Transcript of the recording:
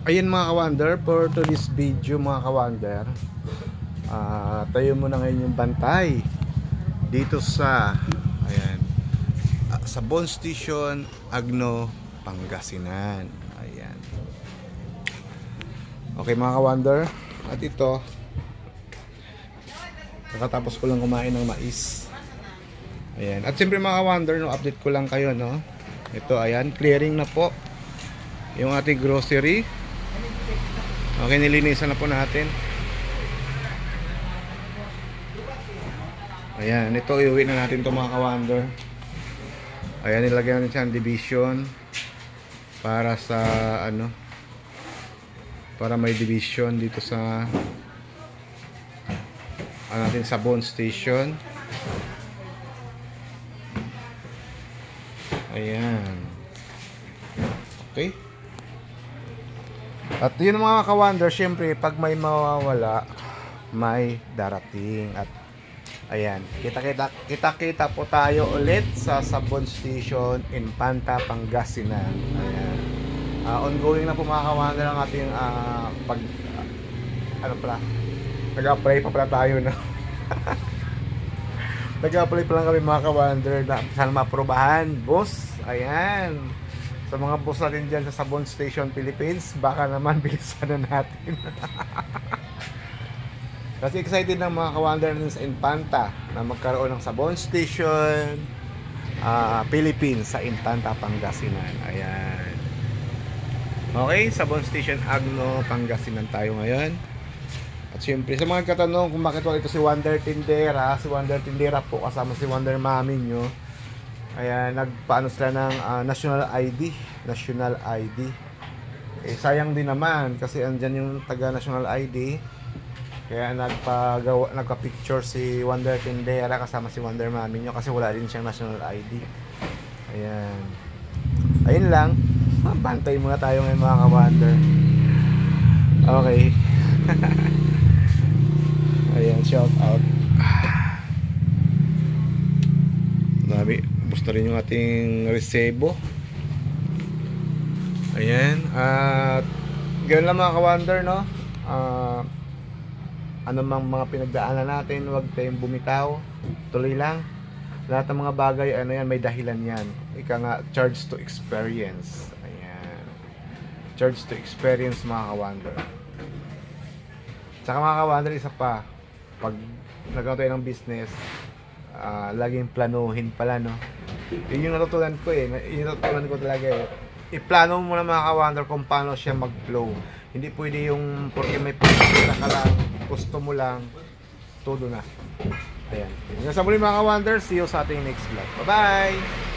Ayun mga kawander, for today's video mga kawander, tayo muna ngayon yung bantay dito sa ayan, sa Bone Station, Agno, Pangasinan. Ayan. Okay mga kawander, at ito nakatapos ko lang kumain ng mais. Ayan. At siyempre mga kawander, no, update ko lang kayo, no. Ito, ayan, clearing na po yung ating grocery. Okay, nilinisan na po natin. Ayan, ito iuwi na natin ito mga kawander. Ayan, nilagyan natin siya ng division para sa ano, para may division dito sa natin sa Bone Station. Ayan. Okay. At yun mga kawander, syempre pag may mawawala, may darating. At ayan, kita po tayo ulit sa Bone Station, Infanta, Pangasinan. Ayan. Ongoing na po mga kawander ang ating ano pala, nag-apply pa pala tayo na. Nag-apply pa lang kami mga kawander na sana maprobahan, boss. Ayan. Sa mga boss natin dyan sa Bone Station, Philippines, baka naman bilisan na natin. Kasi excited ng mga kawander natin sa Infanta na magkaroon ng sa Bone Station, Philippines, sa Infanta, Pangasinan. Ayan. Okay, sa Bone Station, Agno, Pangasinan tayo ngayon. At syempre, sa mga katanong kung bakit wala ito si Wonder Tindera, si Wonder Tindera po kasama si Wonder Mami nyo. Ayan, nagpaano sila ng national ID. National ID. Eh, sayang din naman kasi andyan yung taga national ID. Kaya nagpa-picture si Wonder Tindera kasama si Wonder Mami nyo kasi wala din siyang national ID. Ayan. Ayun lang. Bantay muna tayo ngayon mga ka-Wonder. Okay. Ayan, shout out. Dami. Basta rin yung ating resebo. Ayan. At ganoon lang mga ka-Wonder, no? Ano mang mga pinagdaanan natin, huwag tayong bumitaw. Tuloy lang. Lahat ng mga bagay, ano yan, may dahilan yan. Ika nga, charge to experience. Ayan. Charge to experience mga ka-Wonder. Tsaka mga ka-Wonder, isa pa. Pag nagkaroon tayo ng business, laging planuhin pala, no? Yun yung natutunan ko eh. Yun yung natutunan ko talaga eh. I-plano mo muna mga ka-Wonder kung paano siya mag-flow. Hindi pwede yung porque may pagkakita ka lang, gusto mo lang, todo na. Ayan. Hanggang sa muli mga ka-Wonder, see you sa ating next vlog. Bye-bye!